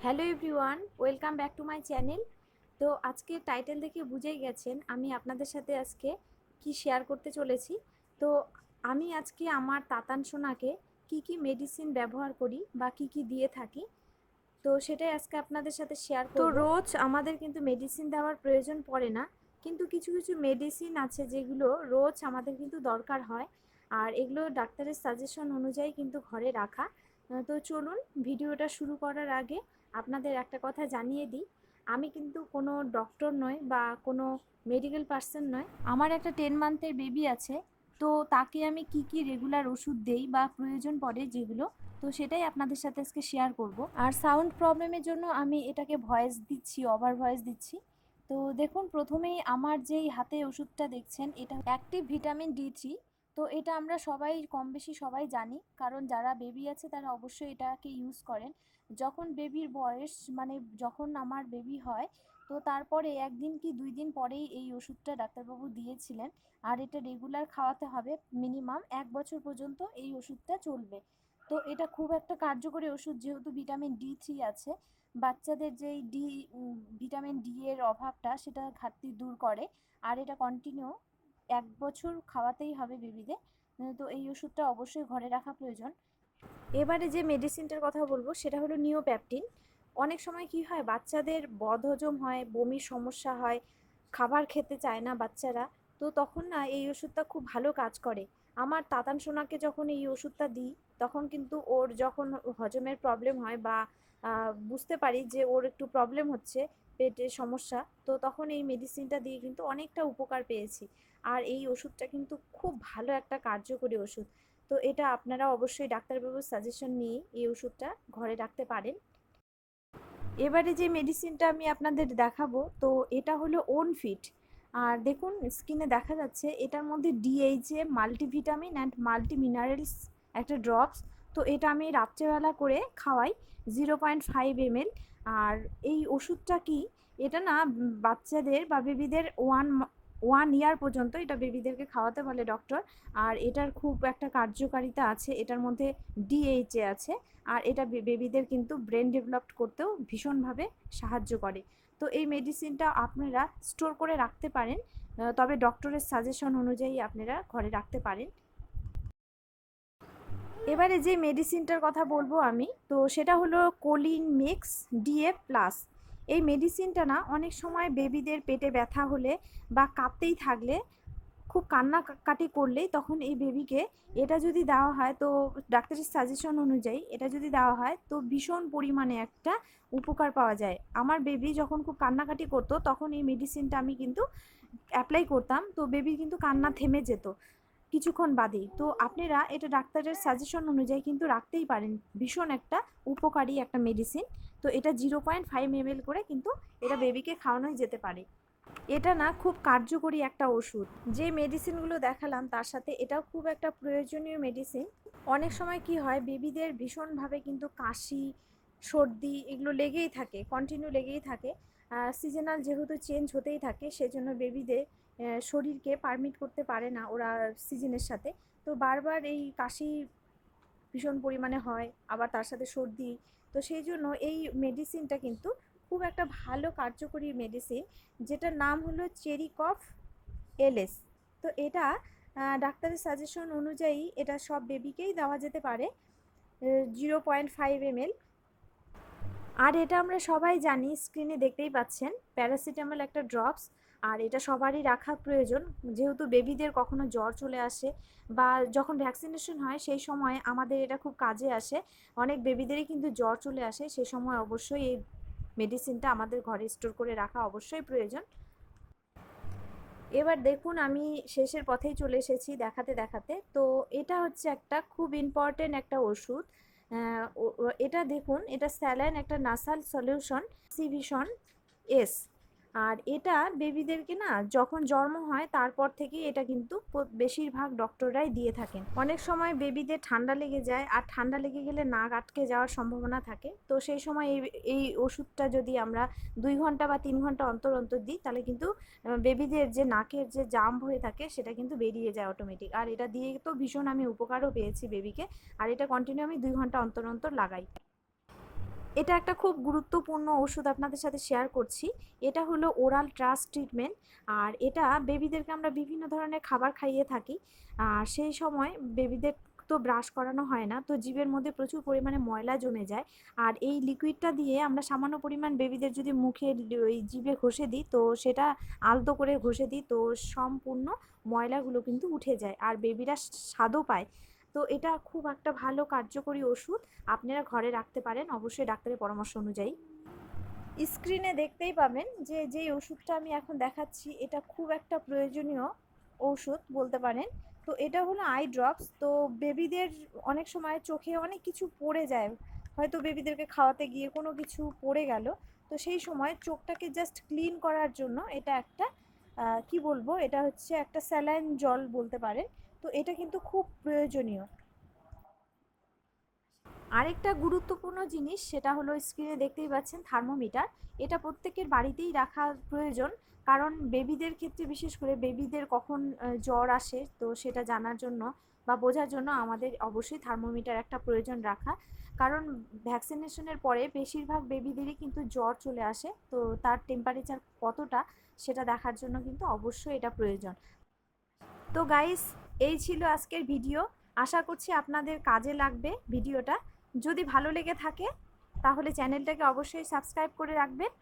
Hello everyone, welcome back to my channel. তো আজকে title দেখে বুঝেই গেছেন আমি আপনাদের সাথে আজকে কি শেয়ার করতে চলেছি। তো আমি আজকে আমার তাতান সোনাকে কি মেডিসিন ব্যবহার করি বা কি দিয়ে থাকি, তো সেটাই আজকে আপনাদের সাথে শেয়ার করব। তো রোজ আমাদের কিন্তু মেডিসিন দেওয়ার প্রয়োজন পড়ে না, কিন্তু কিছু কিছু মেডিসিন আছে যেগুলো রোজ আমাদের কিন্তু দরকার হয়, আর এগুলো ডাক্তারের সাজেশন অনুযায়ী কিন্তু ঘরে রাখা। তো চলুন ভিডিওটা শুরু করার আগে আপনাদের একটা কথা জানিয়ে দিই, আমি কিন্তু কোনো ডক্টর নই বা কোনো মেডিকেল পার্সন নয়। আমার একটা 10 মান্থের বেবি আছে, তো তাকে আমি কি রেগুলার ওষুধ দেই বা প্রয়োজন পড়ে যেগুলো, তো সেটাই আপনাদের সাথে আজকে শেয়ার করব। আর সাউন্ড প্রবলেমের জন্য আমি এটাকে ভয়েস দিচ্ছি, ওভার ভয়েস দিচ্ছি। তো দেখুন, প্রথমেই আমার যেই হাতে ওষুধটা দেখছেন এটা অ্যাক্টিভ ভিটামিন D3। তো এটা আমরা সবাই কম বেশি সবাই জানি, কারণ যারা বেবি আছে তারা অবশ্যই এটাকে ইউজ করেন। যখন বেবির বয়স মানে যখন আমার বেবি হয়, তো তারপরে 1 দিন কি 2 দিন পরেই এই ওষুধটা ডাক্তারবাবু দিয়েছিলেন। আর এটা রেগুলার খাওয়াতে হবে, মিনিমাম 1 বছর পর্যন্ত এই ওষুধটা চলবে। তো এটা খুব একটা কার্যকরী ওষুধ, যেহেতু ভিটামিন D3 আছে। বাচ্চাদের যেই ভিটামিন ডি এর অভাবটা, সেটা ঘাটতি দূর করে। আর এটা কন্টিনিউ 1 বছর খাওয়াতেই হবে বেবিদের। তো এই ওষুধটা অবশ্যই ঘরে রাখা প্রয়োজন। এবারে যে মেডিসিনটার কথা বলবো সেটা হলো নিওপ্যাপটিন। অনেক সময় কি হয়, বাচ্চাদের বদহজম হয়, বমির সমস্যা হয়, খাবার খেতে চায় না বাচ্চারা। তো তখন না এই ওষুধটা খুব ভালো কাজ করে। আমার তাতান সোনাকে যখন এই ওষুধটা দিই, তখন কিন্তু ওর যখন হজমের প্রবলেম হয় বা বুঝতে পারি যে ওর একটু প্রবলেম হচ্ছে, পেটের সমস্যা, তো তখন এই মেডিসিনটা দিয়ে কিন্তু অনেকটা উপকার পেয়েছি। আর এই ওষুধটা কিন্তু খুব ভালো একটা কার্যকরী ওষুধ। তো এটা আপনারা অবশ্যই ডাক্তারবাবুর সাজেশন নিয়ে এই ওষুধটা ঘরে রাখতে পারেন। এবারে যে মেডিসিনটা আমি আপনাদের দেখাবো, তো এটা হলো ওনফিট। আর দেখুন স্ক্রিনে দেখা যাচ্ছে এটার মধ্যে DHA multivitamin and multi minerals একটা ড্রপস। তো এটা আমি রাত্রেবেলা করে খাওয়াই, 0.5 ml। আর এই ওষুধটা কি, এটা না বাচ্চাদের বা বেবিদের 1 ইয়ার পর্যন্ত এটা বেবিদেরকে খাওয়াতে বলে ডক্টর। আর এটার খুব একটা কার্যকারিতা আছে, এটার মধ্যে DHA আছে। আর এটা বেবিদের কিন্তু ব্রেন ডেভেলপ করতেও ভীষণভাবে সাহায্য করে। তো এই মেডিসিনটা আপনারা স্টোর করে রাখতে পারেন, তবে ডক্টরের সাজেশন অনুযায়ী আপনারা ঘরে রাখতে পারেন। এবারে যে মেডিসিনটার কথা বলবো আমি, তো সেটা হলো কোলিন মিক্স DA+। এই মেডিসিনটা না অনেক সময় বেবিদের পেটে ব্যথা হলে বা কাঁপতেই থাকলে, খুব কান্নাকাটি করলেই, তখন এই বেবিকে এটা যদি দেওয়া হয়, তো ডাক্তারের সাজেশন অনুযায়ী এটা যদি দেওয়া হয় তো ভীষণ পরিমাণে একটা উপকার পাওয়া যায়। আমার বেবি যখন খুব কান্নাকাটি করতো, তখন এই মেডিসিনটা আমি কিন্তু অ্যাপ্লাই করতাম, তো বেবির কিন্তু কান্না থেমে যেত কিছুক্ষণ বাদেই। তো আপনারা এটা ডাক্তারের সাজেশন অনুযায়ী কিন্তু রাখতেই পারেন, ভীষণ একটা উপকারী একটা মেডিসিন। তো এটা 0.5 ml করে কিন্তু এটা বেবিকে খাওয়ানোই যেতে পারে। এটা না খুব কার্যকরী একটা ওষুধ। যে মেডিসিনগুলো দেখালাম তার সাথে এটাও খুব একটা প্রয়োজনীয় মেডিসিন। অনেক সময় কি হয়, বেবিদের ভীষণভাবে কিন্তু কাশি, সর্দি এগুলো লেগেই থাকে, কন্টিনিউ লেগেই থাকে। সিজনাল যেহেতু চেঞ্জ হতেই থাকে, সেজন্য বেবিদের শরীরকে পারমিট করতে পারে না ওরা সিজনের সাথে। তো বারবার এই কাশি ভীষণ পরিমাণে হয়, আবার তার সাথে সর্দি। তো সেই জন্য এই মেডিসিনটা কিন্তু খুব একটা ভালো কার্যকরী মেডিসিন, যেটার নাম হলো চেরিকফ LS। তো এটা ডাক্তারের সাজেশন অনুযায়ী এটা সব বেবিকেই দেওয়া যেতে পারে, 0.5 ml। আর এটা আমরা সবাই জানি, স্ক্রিনে দেখতেই পাচ্ছেন প্যারাসিটামল একটা ড্রপস। আর এটা সবারই রাখা প্রয়োজন, যেহেতু বেবিদের কখনো জ্বর চলে আসে বা যখন ভ্যাকসিনেশন হয় সেই সময় আমাদের এটা খুব কাজে আসে। অনেক বেবিদেরই কিন্তু জ্বর চলে আসে, সেই সময় অবশ্যই এই মেডিসিনটা আমাদের ঘরে স্টোর করে রাখা অবশ্যই প্রয়োজন। এবার দেখুন আমি শেষের পথেই চলে এসেছি দেখাতে দেখাতে। তো এটা হচ্ছে একটা খুব ইম্পর্টেন্ট একটা ওষুধ। এটা দেখুন, এটা স্যালাইন একটা নাসাল সলিউশন, সিভিশন এস। আর এটা বেবিদেরকে না যখন জন্ম হয় তারপর থেকে এটা কিন্তু বেশিরভাগ ডক্টররাই দিয়ে থাকেন। অনেক সময় বেবিদের ঠান্ডা লেগে যায়, আর ঠান্ডা লেগে গেলে নাক আটকে যাওয়ার সম্ভাবনা থাকে। তো সেই সময় এই ওষুধটা যদি আমরা 2 ঘন্টা বা 3 ঘন্টা অন্তর অন্তর দিই, তাহলে কিন্তু বেবিদের যে নাকের যে জাম্প হয়ে থাকে সেটা কিন্তু বেরিয়ে যায় অটোমেটিক। আর এটা দিয়ে তো ভীষণ আমি উপকারও পেয়েছি বেবিকে। আর এটা কন্টিনিউ আমি 2 ঘন্টা অন্তর অন্তর লাগাই। এটা একটা খুব গুরুত্বপূর্ণ ওষুধ আপনাদের সাথে শেয়ার করছি। এটা হলো ওরাল ট্রাস্ট ট্রিটমেন্ট। আর এটা বেবিদেরকে আমরা বিভিন্ন ধরনের খাবার খাইয়ে থাকি। আর সেই সময় বেবিদের তো ব্রাশ করানো হয় না, তো জিভের মধ্যে প্রচুর পরিমাণে ময়লা জমে যায়। আর এই লিকুইডটা দিয়ে আমরা সামান্য পরিমাণ বেবিদের যদি মুখে ওই জিভে ঘষে দিই, তো সেটা আলতো করে ঘষে দিই, তো সম্পূর্ণ ময়লাগুলো কিন্তু উঠে যায় আর বেবিরা স্বাদও পায়। তো এটা খুব একটা ভালো কার্যকরী ওষুধ, আপনারা ঘরে রাখতে পারেন অবশ্যই ডাক্তারের পরামর্শ অনুযায়ী। স্ক্রিনে দেখতেই পাবেন যে যেই ওষুধটা আমি এখন দেখাচ্ছি এটা খুব একটা প্রয়োজনীয় ঔষধ বলতে পারেন। তো এটা হলো আই ড্রপস। তো বেবিদের অনেক সময় চোখে অনেক কিছু পড়ে যায়, হয়তো বেবিদেরকে খাওয়াতে গিয়ে কোনো কিছু পড়ে গেল, তো সেই সময় চোখটাকে জাস্ট ক্লিন করার জন্য এটা একটা কি বলবো, এটা হচ্ছে একটা স্যালাইন জল বলতে পারেন। তো এটা কিন্তু খুব প্রয়োজনীয়। আরেকটা গুরুত্বপূর্ণ জিনিস সেটা হলো স্ক্রিনে দেখতেই পাচ্ছেন থার্মোমিটার। এটা প্রত্যেকের বাড়িতেই রাখা প্রয়োজন, কারণ বেবিদের ক্ষেত্রে বিশেষ করে বেবিদের কখন জ্বর আসে তো সেটা জানার জন্য বা বোঝার জন্য আমাদের অবশ্যই থার্মোমিটার একটা প্রয়োজন রাখা। কারণ ভ্যাকসিনেশনের পরে বেশিরভাগ বেবিদেরই কিন্তু জ্বর চলে আসে, তো তার টেম্পারেচার কতটা সেটা দেখার জন্য কিন্তু অবশ্যই এটা প্রয়োজন। তো গাইস, এই ছিল আজকের ভিডিও। আশা করছি আপনাদের কাজে লাগবে ভিডিওটা। যদি ভালো লেগে থাকে তাহলে চ্যানেলটাকে অবশ্যই সাবস্ক্রাইব করে রাখবেন।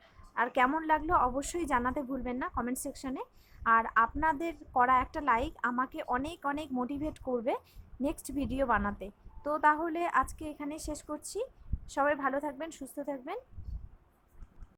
আর কেমন লাগলো অবশ্যই জানাতে ভুলবেন না কমেন্ট সেকশনে। আর আপনাদের করা একটা লাইক আমাকে অনেক অনেক মোটিভেট করবে নেক্সট ভিডিও বানাতে। তো তাহলে আজকে এখানে শেষ করছি। সবাই ভালো থাকবেন, সুস্থ থাকবেন।